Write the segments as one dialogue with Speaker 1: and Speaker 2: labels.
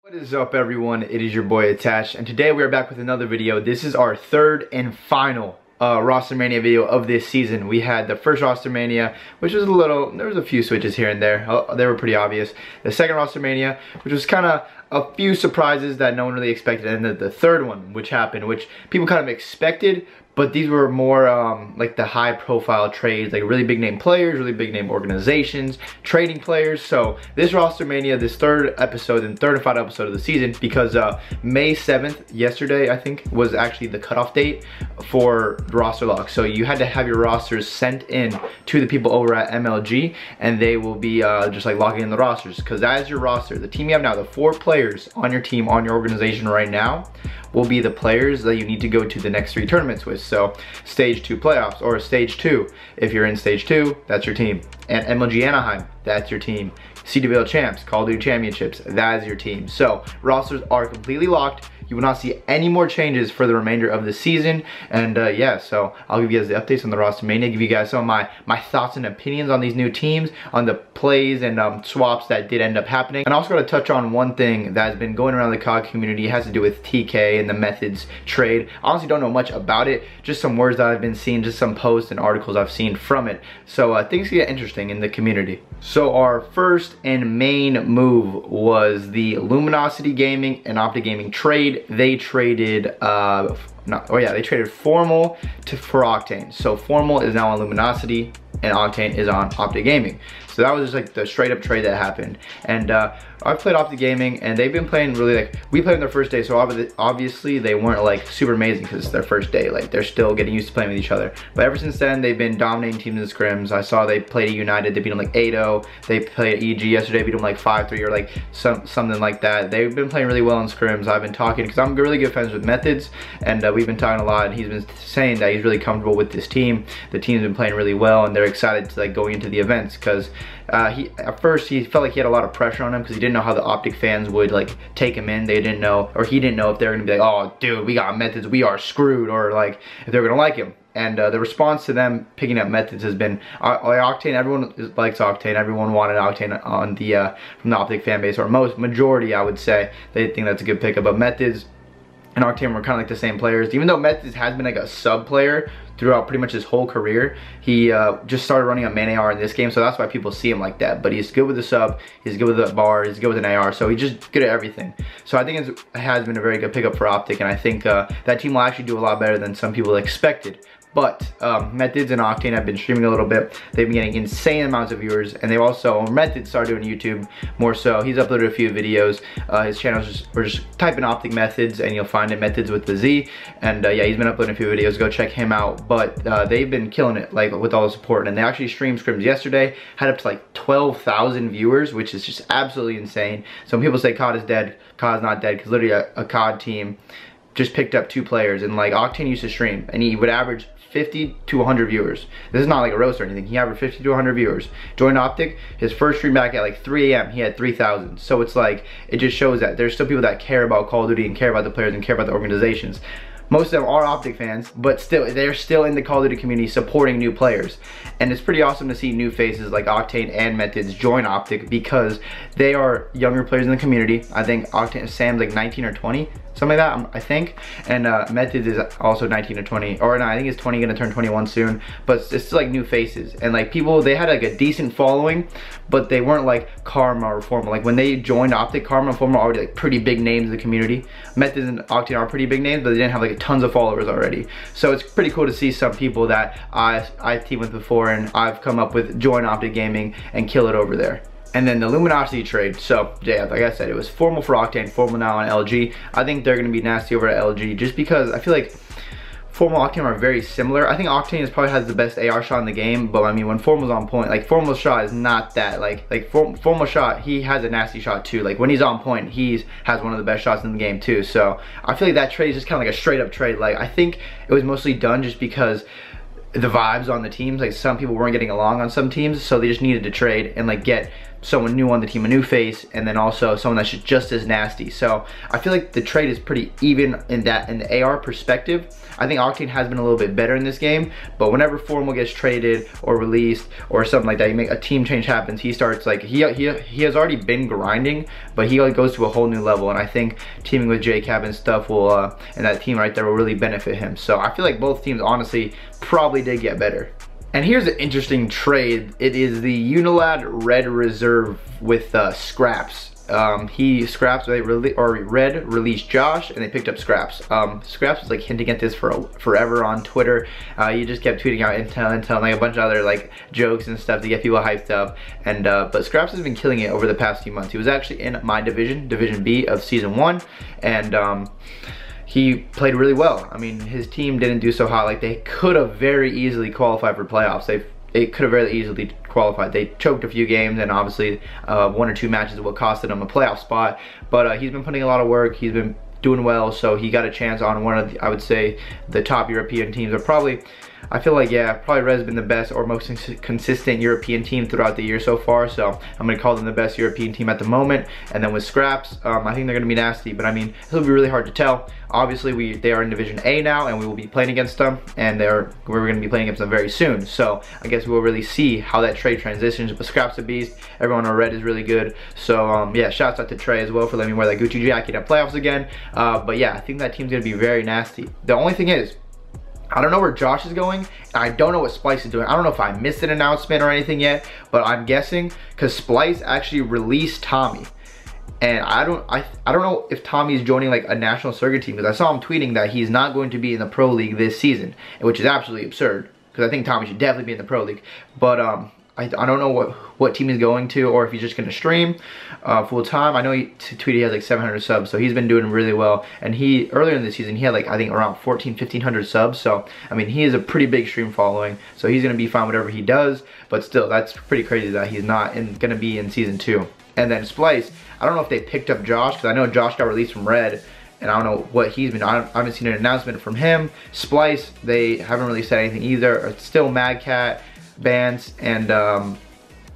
Speaker 1: What is up, everyone? It is your boy Attached, and today we are back with another video. This is our third and final ROSTERMANIA video of this season. We had the first ROSTERMANIA, which was there was a few switches here and there. They were pretty obvious. The second ROSTERMANIA, which was kind of a few surprises that no one really expected, and then the third one, which happened, which people kind of expected, but these were more like the high profile trades, like really big name players, really big name organizations, trading players. So this ROSTERMANIA, this third episode and third and final episode of the season, because May 7th, yesterday I think, was actually the cutoff date for roster lock. So you had to have your rosters sent in to the people over at MLG, and they will be just like locking in the rosters, because that is your roster. The team you have now, the 4 players on your team, on your organization right now, will be the players that you need to go to the next 3 tournaments with. So stage 2 playoffs, or stage 2, if you're in stage 2, that's your team. And MLG Anaheim, that's your team. CWL Champs, Call of Duty Championships, that is your team. So rosters are completely locked. You will not see any more changes for the remainder of the season. And yeah, so I'll give you guys the updates on the ROSTERMANIA, give you guys some of my thoughts and opinions on these new teams, on the plays and swaps that did end up happening. And I'm also going to touch on one thing that has been going around the COD community. It has to do with TK and the methods trade. I honestly don't know much about it, just some words that I've been seeing, just some posts and articles I've seen from it. So things get interesting in the community. So our first and main move was the Luminosity Gaming and Optic Gaming trade. They traded they traded Formal for Octane. So Formal is now on Luminosity and Octane is on Optic Gaming. So that was just like the straight up trade that happened. And I've played Optic Gaming, and they've been playing really, like, we played on their first day, so obviously they weren't like super amazing because it's their first day. Like, they're still getting used to playing with each other. But ever since then, they've been dominating teams in the scrims. I saw they played at United, they beat them like 8-0. They played at EG yesterday, beat them like 5-3 or like something like that. They've been playing really well in scrims. I've been talking, because I'm really good friends with Methods, and we've been talking a lot, and he's been saying that he's really comfortable with this team. The team's been playing really well, and they're excited to like going into the events, because at first he felt like he had a lot of pressure on him, because he didn't know how the Optic fans would like take him in. They didn't know, or he didn't know if they were gonna be like, oh dude, we got Methods, we are screwed, or like if they were gonna like him. And the response to them picking up Methods has been Octane. Everyone likes Octane. Everyone wanted Octane on the from the Optic fan base, or majority, I would say. They think that's a good pickup. But Methods and Octane were kind of like the same players. Even though Methods has been like a sub player throughout pretty much his whole career, he just started running a main AR in this game, so that's why people see him like that. But he's good with the sub, he's good with the bar, he's good with an AR, so he's just good at everything. So I think it has been a very good pickup for Optic, and I think that team will actually do a lot better than some people expected. But Methods and Octane have been streaming a little bit. They've been getting insane amounts of viewers, and they've also, Methods started doing YouTube more so. He's uploaded a few videos. His channel's we're just type in Optic Methods, and you'll find it, Methods with the Z. And yeah, he's been uploading a few videos. Go check him out. But they've been killing it, like, with all the support. And they actually streamed scrims yesterday, had up to like 12,000 viewers, which is just absolutely insane. Some people say COD is dead. COD's not dead, because literally a COD team just picked up 2 players, and like Octane used to stream, and he would average 50 to 100 viewers. This is not like a roast or anything. He averaged 50 to 100 viewers. Joined Optic, his first stream back at like 3 a.m. he had 3,000. So it's like, it just shows that there's still people that care about Call of Duty and care about the players and care about the organizations. Most of them are Optic fans, but still, they're still in the Call of Duty community supporting new players. And it's pretty awesome to see new faces like Octane and Methods join Optic, because they are younger players in the community. I think Sam's like 19 or 20, something like that, I think. And Methods is also 19 or 20, or no, I think he's 20, gonna turn 21 soon. But it's still like new faces, and like people, they had like a decent following, but they weren't like Karma or Formal. Like when they joined Optic, Karma and Formal are already like pretty big names in the community. Methods and Octane are pretty big names, but they didn't have like tons of followers already. So it's pretty cool to see some people that I've teamed with before and I've come up with join Optic Gaming and kill it over there. And then the Luminosity trade. So yeah, like I said, it was Formal for Octane, Formal now on LG. I think they're gonna be nasty over at LG, just because I feel like Formal and Octane are very similar. I think Octane probably has the best AR shot in the game, but I mean, when Formal's on point, like Formal's shot is not that, Formal shot, he has a nasty shot too. Like when he's on point, he has one of the best shots in the game too. So I feel like that trade is just kind of like a straight up trade. Like I think it was mostly done just because the vibes on the teams, like some people weren't getting along on some teams, so they just needed to trade and like get someone new on the team, a new face, and then also someone that's just as nasty. So I feel like the trade is pretty even in the AR perspective. I think Octane has been a little bit better in this game, but whenever Formal gets traded or released or something like that, you make a team change happens, he starts like, he has already been grinding, but he like goes to a whole new level, and I think teaming with JCab and stuff will, and that team right there will really benefit him. So I feel like both teams honestly probably did get better. And here's an interesting trade. It is the Unilad Red Reserve with Scraps. Red released Josh, and they picked up Scraps. Scraps was like hinting at this for forever on Twitter. He just kept tweeting out intel, like a bunch of other like jokes and stuff to get people hyped up. And but Scraps has been killing it over the past few months. He was actually in my division, Division B of Season 1, and he played really well. I mean, his team didn't do so hot. Like, they could have very easily qualified for playoffs. They could have very easily qualified. They choked a few games, and obviously 1 or 2 matches what costed him a playoff spot. But he's been putting a lot of work. He's been doing well, so he got a chance on one of the, I would say, the top European teams. Or probably, I feel like, yeah, probably Red's been the best or most consistent European team throughout the year so far. So I'm gonna call them the best European team at the moment. And then with Scraps, I think they're gonna be nasty. But I mean, it'll be really hard to tell. Obviously, they are in Division A now, and we will be playing against them, and we're gonna be playing against them very soon. So I guess we will really see how that trade transitions. But Scraps a beast. Everyone on Red is really good. So yeah, shouts out to Trey as well for letting me wear that Gucci jacket at playoffs again. But yeah, I think that team's gonna be very nasty. The only thing is, I don't know where Josh is going, and I don't know what Splice is doing. I don't know if I missed an announcement or anything yet, but I'm guessing because Splice actually released Tommy. And I don't know if Tommy's joining like a national circuit team, because I saw him tweeting that he's not going to be in the Pro League this season, which is absolutely absurd, because I think Tommy should definitely be in the Pro League. But I don't know what team he's going to, or if he's just going to stream full time. I know he tweeted he has like 700 subs, so he's been doing really well. And he, earlier in the season, he had like, I think around 1,500 subs. So, I mean, he is a pretty big stream following, so he's going to be fine whatever he does. But still, that's pretty crazy that he's not going to be in Season 2. And then Splice, I don't know if they picked up Josh, because I know Josh got released from Red, and I don't know what he's been. I haven't seen an announcement from him. Splice, they haven't really said anything either. It's still Mad Cat, Bance, and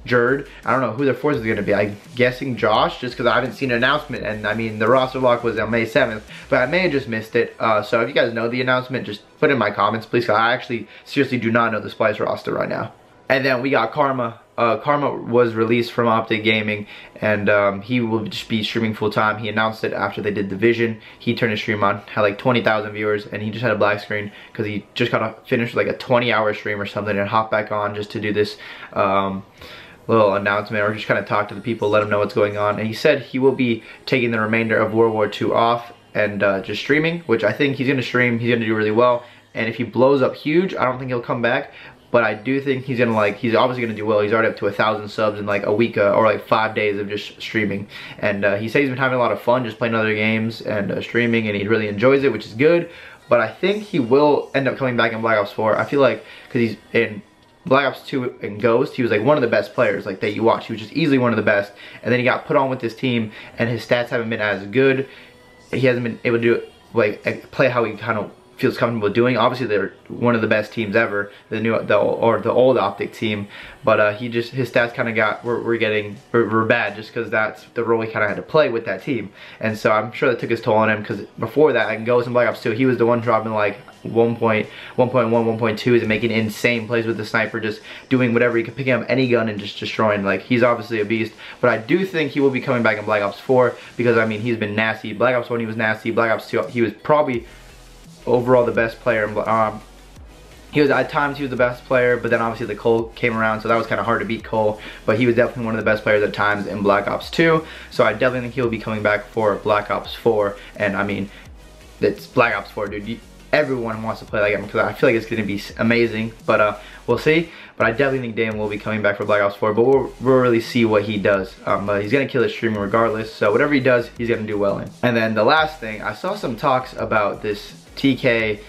Speaker 1: Jerd. I don't know who their fourth is going to be. I'm guessing Josh, just because I haven't seen an announcement. And I mean, the roster lock was on May 7th, but I may have just missed it. So if you guys know the announcement, just put it in my comments, please, because I actually seriously do not know the Splice roster right now. And then we got Karma. Karma was released from Optic Gaming, and he will just be streaming full time. He announced it after they did Division. He turned his stream on, had like 20,000 viewers, and he just had a black screen because he just got finished with like a 20-hour stream or something, and hopped back on just to do this little announcement, or just kind of talk to the people, let them know what's going on. And he said he will be taking the remainder of World War II off and just streaming, which I think he's going to stream. He's going to do really well. And if he blows up huge, I don't think he'll come back. But I do think he's gonna he's obviously gonna do well. He's already up to 1,000 subs in like a week or like 5 days of just streaming. And he said he's been having a lot of fun just playing other games and streaming, and he really enjoys it, which is good. But I think he will end up coming back in Black Ops 4. I feel like because he's in Black Ops 2 and Ghost, he was like one of the best players like that you watch. He was just easily one of the best. And then he got put on with this team, and his stats haven't been as good. He hasn't been able to do it, like play how he kind of feels comfortable doing. Obviously, they're one of the best teams ever, the old Optic team. But his stats kind of were bad, just because that's the role he kind of had to play with that team. And so I'm sure that took his toll on him, because before that, in Ghost and Black Ops 2, he was the one dropping like 1.1, 1.2s and making insane plays with the sniper, just doing whatever. He could pick up any gun and just destroying. Like, he's obviously a beast. But I do think he will be coming back in Black Ops 4, because I mean, he's been nasty. Black Ops 1 he was nasty. Black Ops 2 he was probably overall the best player. He was at times the best player, but then obviously the Cole came around, so that was kind of hard to beat Cole. But he was definitely one of the best players at times in Black Ops 2. So I definitely think he'll be coming back for Black Ops 4. And I mean, it's Black Ops 4, dude. Everyone wants to play that game, because I feel like it's going to be amazing. But we'll see. But I definitely think Dan will be coming back for Black Ops 4. But we'll really see what he does. But he's going to kill his streaming regardless. So whatever he does, he's going to do well in. And then the last thing, I saw some talks about this TK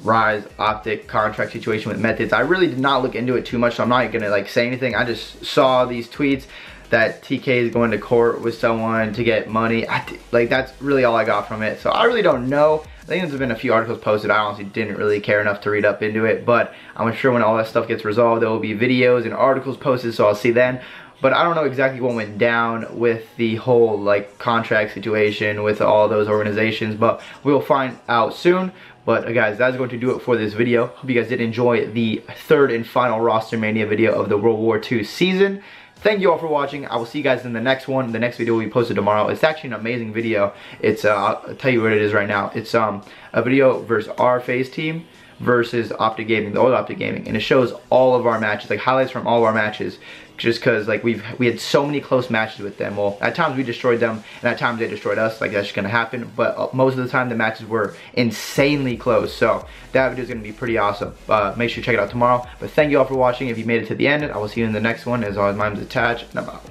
Speaker 1: Rise Optic contract situation with Methods. I really did not look into it too much, so I'm not gonna like say anything. I just saw these tweets that TK is going to court with someone to get money. Like, that's really all I got from it. So I really don't know. I think there's been a few articles posted. I honestly didn't really care enough to read up into it, but I'm sure when all that stuff gets resolved, there will be videos and articles posted, so I'll see then. But I don't know exactly what went down with the whole like contract situation with all those organizations, but we'll find out soon. But guys, that's going to do it for this video. Hope you guys did enjoy the third and final ROSTERMANIA video of the World War II season. Thank you all for watching. I will see you guys in the next one. The next video will be posted tomorrow. It's actually an amazing video. It's I'll tell you what it is right now. It's a video versus our FaZe team versus Optic Gaming, the old Optic Gaming, and it shows all of our matches, like highlights from all of our matches, just because like we had so many close matches with them. Well, at times we destroyed them, and at times they destroyed us. Like, that's just gonna happen. But most of the time the matches were insanely close. So that video is gonna be pretty awesome. Make sure you check it out tomorrow. But thank you all for watching. If you made it to the end, I will see you in the next one. As always, my name is Attach, and I'm out.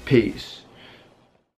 Speaker 1: Peace.